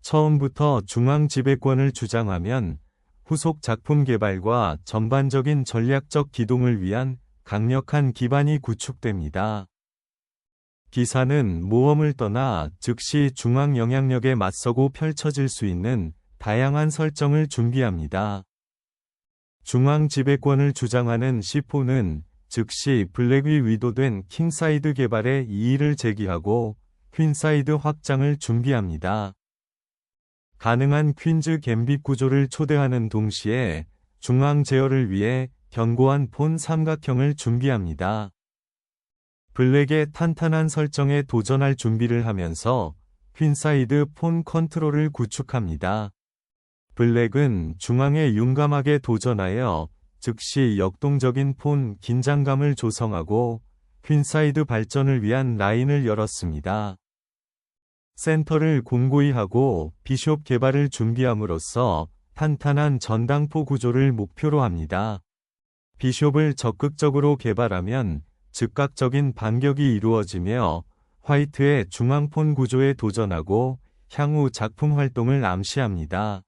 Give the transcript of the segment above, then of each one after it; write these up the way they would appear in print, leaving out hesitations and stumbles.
처음부터 중앙 지배권을 주장하면 후속 작품 개발과 전반적인 전략적 기동을 위한 강력한 기반이 구축됩니다. 기사는 모험을 떠나 즉시 중앙 영향력에 맞서고 펼쳐질 수 있는 다양한 설정을 준비합니다. 중앙 지배권을 주장하는 C4는 즉시 블랙이 위도된 킹사이드 개발에 이의를 제기하고 퀸사이드 확장을 준비합니다. 가능한 퀸즈 갬빗 구조를 초대하는 동시에 중앙 제어를 위해 견고한 폰 삼각형을 준비합니다. 블랙의 탄탄한 설정에 도전할 준비를 하면서 퀸사이드 폰 컨트롤을 구축합니다. 블랙은 중앙에 용감하게 도전하여 즉시 역동적인 폰 긴장감을 조성하고 퀸사이드 발전을 위한 라인을 열었습니다. 센터를 공고히 하고 비숍 개발을 준비함으로써 탄탄한 전당포 구조를 목표로 합니다. 비숍을 적극적으로 개발하면 즉각적인 반격이 이루어지며 화이트의 중앙폰 구조에 도전하고 향후 작품 활동을 암시합니다.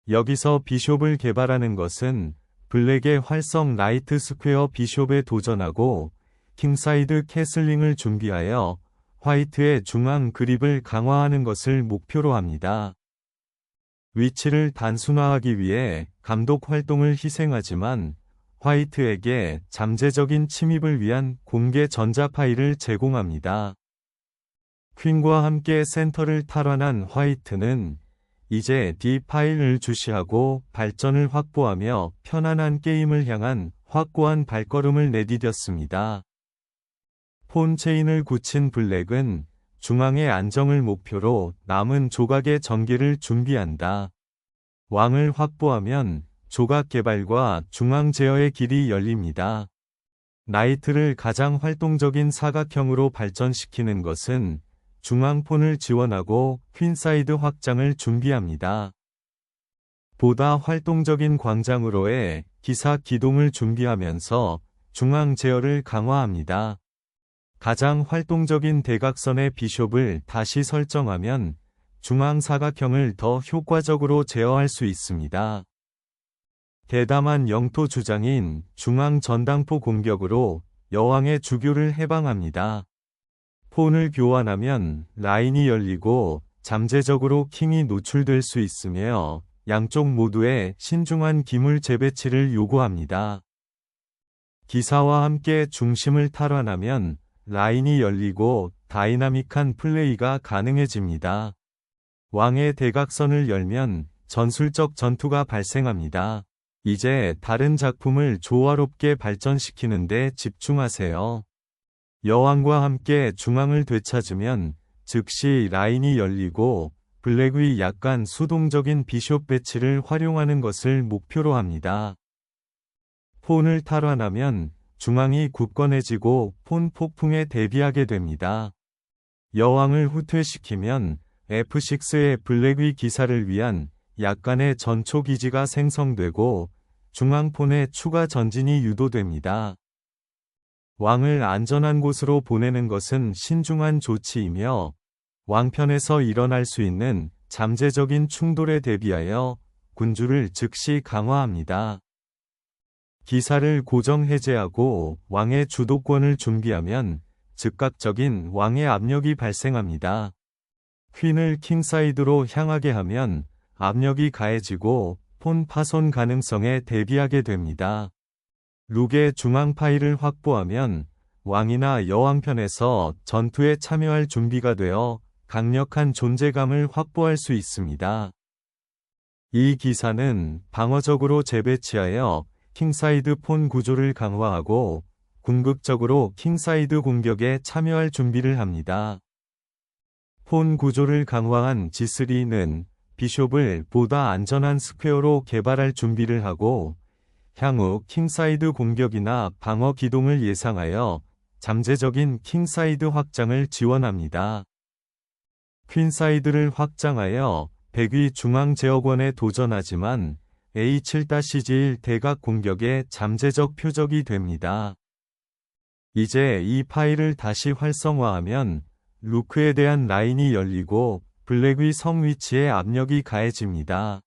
여기서 비숍을 개발하는 것은 블랙의 활성 라이트 스퀘어 비숍에 도전하고 킹사이드 캐슬링을 준비하여 화이트의 중앙 그립을 강화하는 것을 목표로 합니다. 위치를 단순화하기 위해 감독 활동을 희생하지만 화이트에게 잠재적인 침입을 위한 공개 전자 파일을 제공합니다. 퀸과 함께 센터를 탈환한 화이트는 이제 D 파일을 주시하고 발전을 확보하며 편안한 게임을 향한 확고한 발걸음을 내디뎠습니다. 폰 체인을 굳힌 블랙은 중앙의 안정을 목표로 남은 조각의 전개를 준비한다. 왕을 확보하면 조각 개발과 중앙 제어의 길이 열립니다. 나이트를 가장 활동적인 사각형으로 발전시키는 것은 중앙폰을 지원하고 퀸사이드 확장을 준비합니다. 보다 활동적인 광장으로의 기사 기동을 준비하면서 중앙 제어를 강화합니다. 가장 활동적인 대각선의 비숍을 다시 설정하면 중앙 사각형을 더 효과적으로 제어할 수 있습니다. 대담한 영토 주장인 중앙 전당포 공격으로 여왕의 주교를 해방합니다. 폰을 교환하면 라인이 열리고 잠재적으로 킹이 노출될 수 있으며 양쪽 모두에 신중한 기물 재배치를 요구합니다. 기사와 함께 중심을 탈환하면 라인이 열리고 다이나믹한 플레이가 가능해집니다. 왕의 대각선을 열면 전술적 전투가 발생합니다. 이제 다른 작품을 조화롭게 발전시키는 데 집중하세요. 여왕과 함께 중앙을 되찾으면 즉시 라인이 열리고 블랙의 약간 수동적인 비숍 배치를 활용하는 것을 목표로 합니다. 폰을 탈환하면 중앙이 굳건해지고 폰 폭풍에 대비하게 됩니다. 여왕을 후퇴시키면 F6의 블랙의 기사를 위한 약간의 전초 기지가 생성되고 중앙폰의 추가 전진이 유도됩니다. 왕을 안전한 곳으로 보내는 것은 신중한 조치이며 왕편에서 일어날 수 있는 잠재적인 충돌에 대비하여 군주를 즉시 강화합니다. 기사를 고정 해제하고 왕의 주도권을 준비하면 즉각적인 왕의 압력이 발생합니다. 퀸을 킹사이드로 향하게 하면 압력이 가해지고 폰 파손 가능성에 대비하게 됩니다. 룩의 중앙 파일을 확보하면 왕이나 여왕편에서 전투에 참여할 준비가 되어 강력한 존재감을 확보할 수 있습니다. 이 기사는 방어적으로 재배치하여 킹사이드 폰 구조를 강화하고 궁극적으로 킹사이드 공격에 참여할 준비를 합니다. 폰 구조를 강화한 G3는 비숍을 보다 안전한 스퀘어로 개발할 준비를 하고 향후 킹사이드 공격이나 방어 기동을 예상하여 잠재적인 킹사이드 확장을 지원합니다. 퀸사이드를 확장하여 백위 중앙 제어권에 도전하지만 A7-G1 대각 공격의 잠재적 표적이 됩니다. 이제 이 파일을 다시 활성화하면 루크에 대한 라인이 열리고 블랙의 성 위치에 압력이 가해집니다.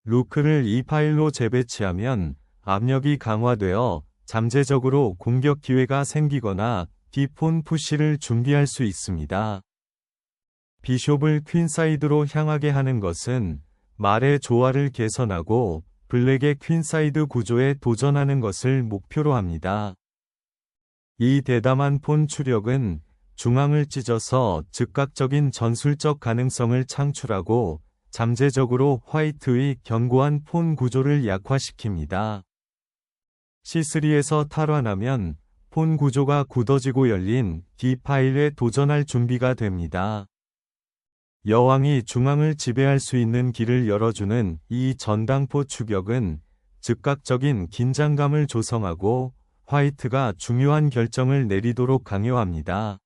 루크를 이 파일로 재배치하면 압력이 강화되어 잠재적으로 공격 기회가 생기거나 D-폰 푸시를 준비할 수 있습니다. 비숍을 퀸사이드로 향하게 하는 것은 말의 조화를 개선하고 블랙의 퀸사이드 구조에 도전하는 것을 목표로 합니다. 이 대담한 폰 추력은 중앙을 찢어서 즉각적인 전술적 가능성을 창출하고 잠재적으로 화이트의 견고한 폰 구조를 약화시킵니다. C3에서 탈환하면 폰 구조가 굳어지고 열린 D 파일에 도전할 준비가 됩니다. 여왕이 중앙을 지배할 수 있는 길을 열어주는 이 전당포 추격은 즉각적인 긴장감을 조성하고 화이트가 중요한 결정을 내리도록 강요합니다.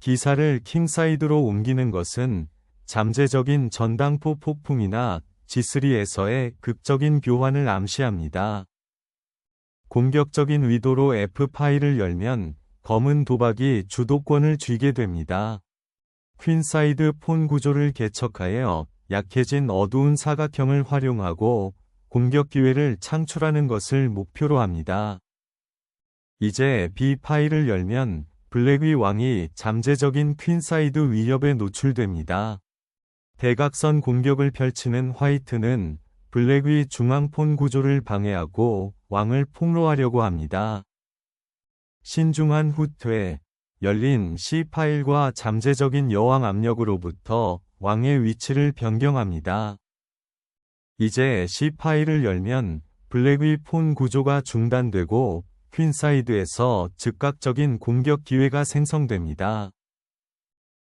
기사를 킹사이드로 옮기는 것은 잠재적인 전당포 폭풍이나 G3에서의 극적인 교환을 암시합니다. 공격적인 의도로 F 파일을 열면 검은 도박이 주도권을 쥐게 됩니다. 퀸사이드 폰 구조를 개척하여 약해진 어두운 사각형을 활용하고 공격 기회를 창출하는 것을 목표로 합니다. 이제 B 파일을 열면 블랙의 왕이 잠재적인 퀸사이드 위협에 노출됩니다. 대각선 공격을 펼치는 화이트는 블랙의 중앙 폰 구조를 방해하고 왕을 폭로하려고 합니다. 신중한 후퇴, 열린 C 파일과 잠재적인 여왕 압력으로부터 왕의 위치를 변경합니다. 이제 C 파일을 열면 블랙의 폰 구조가 중단되고 퀸사이드에서 즉각적인 공격 기회가 생성됩니다.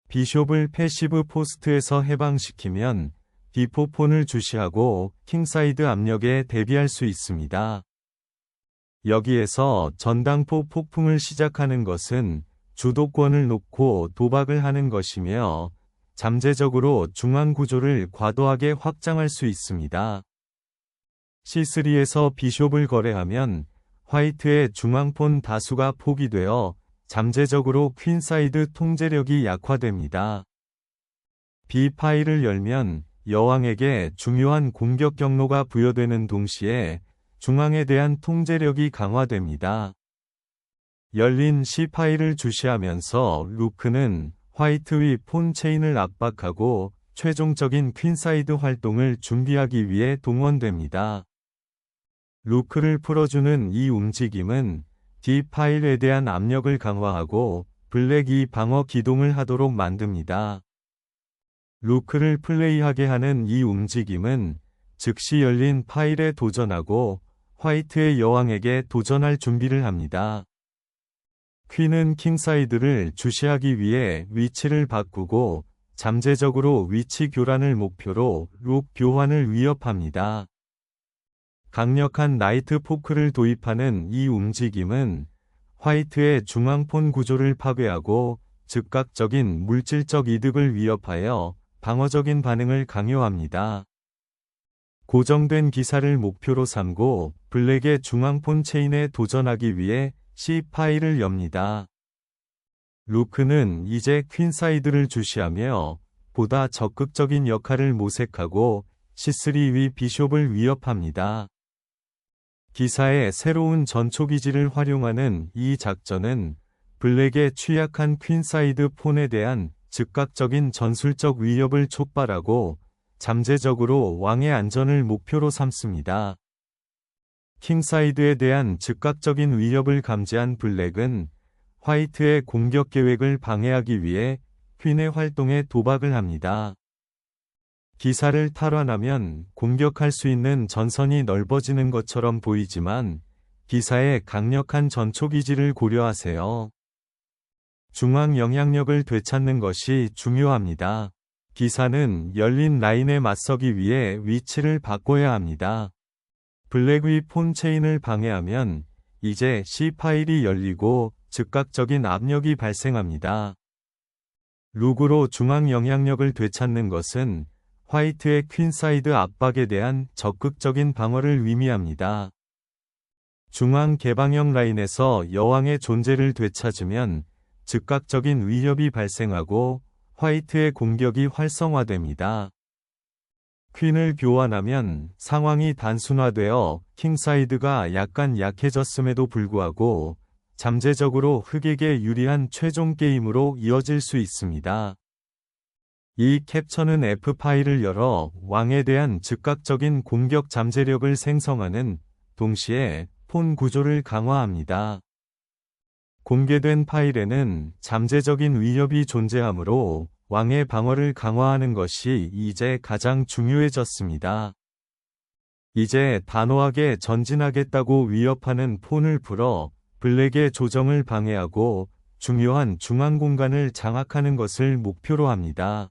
비숍을 패시브 포스트에서 해방시키면 D4 폰을 주시하고 킹사이드 압력에 대비할 수 있습니다. 여기에서 전당포 폭풍을 시작하는 것은 주도권을 놓고 도박을 하는 것이며 잠재적으로 중앙 구조를 과도하게 확장할 수 있습니다. C3에서 비숍을 거래하면 화이트의 중앙폰 다수가 포기되어 잠재적으로 퀸사이드 통제력이 약화됩니다. B 파일을 열면 여왕에게 중요한 공격 경로가 부여되는 동시에 중앙에 대한 통제력이 강화됩니다. 열린 C 파일을 주시하면서 루크는 화이트의 폰 체인을 압박하고 최종적인 퀸사이드 활동을 준비하기 위해 동원됩니다. 루크를 풀어주는 이 움직임은 D 파일에 대한 압력을 강화하고 블랙이 방어 기동을 하도록 만듭니다. 루크를 플레이하게 하는 이 움직임은 즉시 열린 파일에 도전하고 화이트의 여왕에게 도전할 준비를 합니다. 퀸은 킹사이드를 주시하기 위해 위치를 바꾸고 잠재적으로 위치 교란을 목표로 룩 교환을 위협합니다. 강력한 나이트 포크를 도입하는 이 움직임은 화이트의 중앙폰 구조를 파괴하고 즉각적인 물질적 이득을 위협하여 방어적인 반응을 강요합니다. 고정된 기사를 목표로 삼고 블랙의 중앙폰 체인에 도전하기 위해 C 파일을 엽니다. 루크는 이제 퀸사이드를 주시하며 보다 적극적인 역할을 모색하고 C3 위 비숍을 위협합니다. 기사의 새로운 전초기지를 활용하는 이 작전은 블랙의 취약한 퀸사이드 폰에 대한 즉각적인 전술적 위협을 촉발하고 잠재적으로 왕의 안전을 목표로 삼습니다. 킹사이드에 대한 즉각적인 위협을 감지한 블랙은 화이트의 공격 계획을 방해하기 위해 퀸의 활동에 도박을 합니다. 기사를 탈환하면 공격할 수 있는 전선이 넓어지는 것처럼 보이지만 기사의 강력한 전초기지를 고려하세요. 중앙 영향력을 되찾는 것이 중요합니다. 기사는 열린 라인에 맞서기 위해 위치를 바꿔야 합니다. 블랙의 폰 체인을 방해하면 이제 C 파일이 열리고 즉각적인 압력이 발생합니다. 룩으로 중앙 영향력을 되찾는 것은 화이트의 퀸사이드 압박에 대한 적극적인 방어를 의미합니다. 중앙 개방형 라인에서 여왕의 존재를 되찾으면 즉각적인 위협이 발생하고 화이트의 공격이 활성화됩니다. 퀸을 교환하면 상황이 단순화되어 킹사이드가 약간 약해졌음에도 불구하고 잠재적으로 흑에게 유리한 최종 게임으로 이어질 수 있습니다. 이 캡처는 F 파일을 열어 왕에 대한 즉각적인 공격 잠재력을 생성하는 동시에 폰 구조를 강화합니다. 공개된 파일에는 잠재적인 위협이 존재하므로 왕의 방어를 강화하는 것이 이제 가장 중요해졌습니다. 이제 단호하게 전진하겠다고 위협하는 폰을 풀어 블랙의 조정을 방해하고 중요한 중앙 공간을 장악하는 것을 목표로 합니다.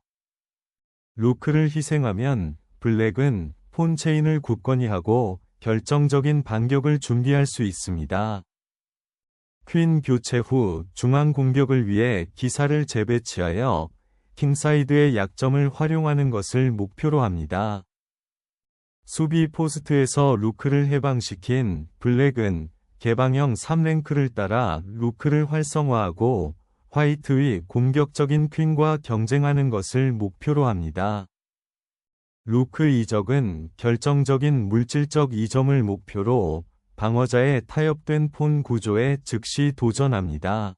루크를 희생하면 블랙은 폰 체인을 굳건히 하고 결정적인 반격을 준비할 수 있습니다. 퀸 교체 후 중앙 공격을 위해 기사를 재배치하여 킹사이드의 약점을 활용하는 것을 목표로 합니다. 수비 포스트에서 루크를 해방시킨 블랙은 개방형 3랭크를 따라 루크를 활성화하고 화이트의 공격적인 퀸과 경쟁하는 것을 목표로 합니다. 루크 이적은 결정적인 물질적 이점을 목표로 방어자의 타협된 폰 구조에 즉시 도전합니다.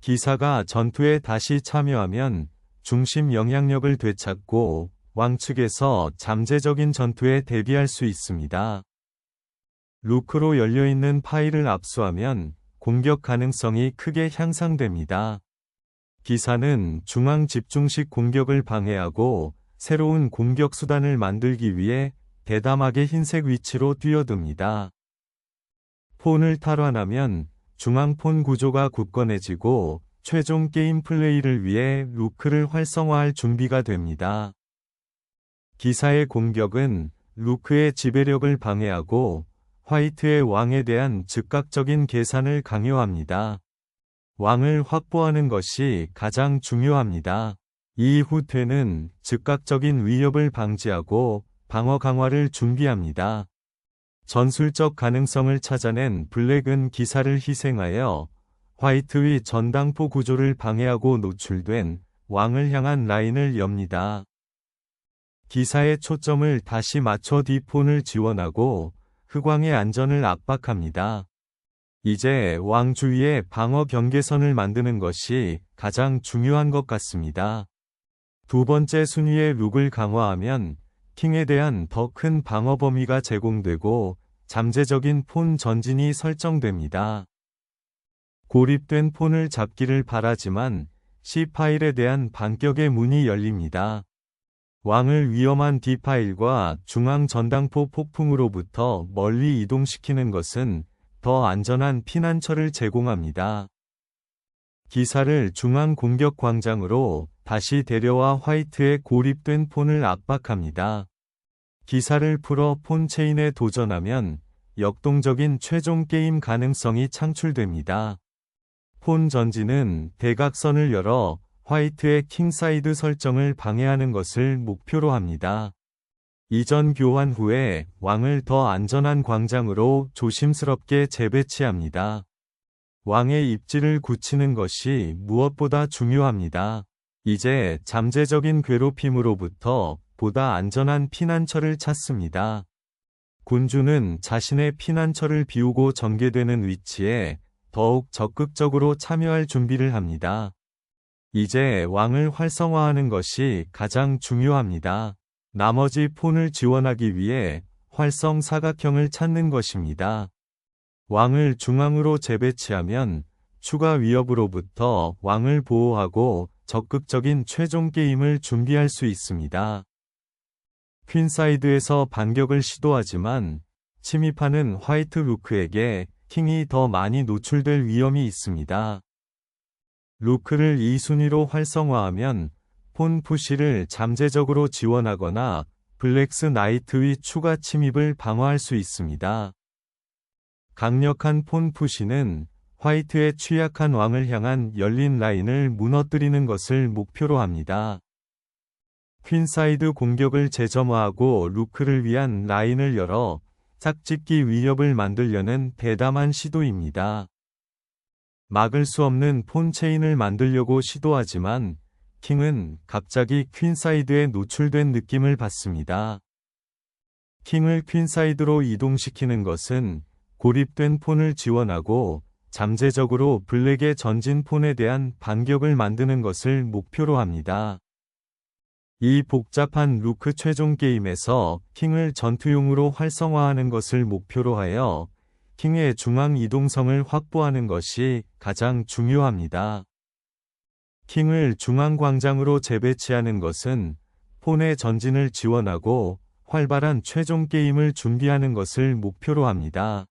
기사가 전투에 다시 참여하면 중심 영향력을 되찾고 왕측에서 잠재적인 전투에 대비할 수 있습니다. 루크로 열려있는 파일을 압수하면 공격 가능성이 크게 향상됩니다. 기사는 중앙 집중식 공격을 방해하고 새로운 공격 수단을 만들기 위해 대담하게 흰색 위치로 뛰어듭니다. 폰을 탈환하면 중앙 폰 구조가 굳건해지고 최종 게임 플레이를 위해 루크를 활성화할 준비가 됩니다. 기사의 공격은 루크의 지배력을 방해하고 화이트의 왕에 대한 즉각적인 계산을 강요합니다. 왕을 확보하는 것이 가장 중요합니다. 이 후퇴는 즉각적인 위협을 방지하고 방어 강화를 준비합니다. 전술적 가능성을 찾아낸 블랙은 기사를 희생하여 화이트의 전당포 구조를 방해하고 노출된 왕을 향한 라인을 엽니다. 기사의 초점을 다시 맞춰 D폰을 지원하고 흑왕의 안전을 압박합니다. 이제 왕 주위에 방어 경계선을 만드는 것이 가장 중요한 것 같습니다. 두 번째 순위의 룩을 강화하면 킹에 대한 더 큰 방어 범위가 제공되고 잠재적인 폰 전진이 설정됩니다. 고립된 폰을 잡기를 바라지만 C파일에 대한 반격의 문이 열립니다. 왕을 위험한 D파일과 중앙 전당포 폭풍으로부터 멀리 이동시키는 것은 더 안전한 피난처를 제공합니다. 기사를 중앙 공격 광장으로 다시 데려와 화이트의 고립된 폰을 압박합니다. 기사를 풀어 폰 체인에 도전하면 역동적인 최종 게임 가능성이 창출됩니다. 폰 전진은 대각선을 열어 화이트의 킹사이드 설정을 방해하는 것을 목표로 합니다. 이전 교환 후에 왕을 더 안전한 광장으로 조심스럽게 재배치합니다. 왕의 입지를 굳히는 것이 무엇보다 중요합니다. 이제 잠재적인 괴롭힘으로부터 보다 안전한 피난처를 찾습니다. 군주는 자신의 피난처를 비우고 전개되는 위치에 더욱 적극적으로 참여할 준비를 합니다. 이제 왕을 활성화하는 것이 가장 중요합니다. 나머지 폰을 지원하기 위해 활성 사각형을 찾는 것입니다. 왕을 중앙으로 재배치하면 추가 위협으로부터 왕을 보호하고 적극적인 최종 게임을 준비할 수 있습니다. 퀸사이드에서 반격을 시도하지만 침입하는 화이트 루크에게 킹이 더 많이 노출될 위험이 있습니다. 루크를 2순위로 활성화하면 폰 푸시를 잠재적으로 지원하거나 블랙스 나이트의 추가 침입을 방어할 수 있습니다. 강력한 폰 푸시는 화이트의 취약한 왕을 향한 열린 라인을 무너뜨리는 것을 목표로 합니다. 퀸사이드 공격을 재점화하고 루크를 위한 라인을 열어 짝짓기 위협을 만들려는 대담한 시도입니다. 막을 수 없는 폰 체인을 만들려고 시도하지만 킹은 갑자기 퀸사이드에 노출된 느낌을 받습니다. 킹을 퀸사이드로 이동시키는 것은 고립된 폰을 지원하고 잠재적으로 블랙의 전진 폰에 대한 반격을 만드는 것을 목표로 합니다. 이 복잡한 루크 최종 게임에서 킹을 전투용으로 활성화하는 것을 목표로 하여 킹의 중앙 이동성을 확보하는 것이 가장 중요합니다. 킹을 중앙 광장으로 재배치하는 것은 폰의 전진을 지원하고 활발한 최종 게임을 준비하는 것을 목표로 합니다.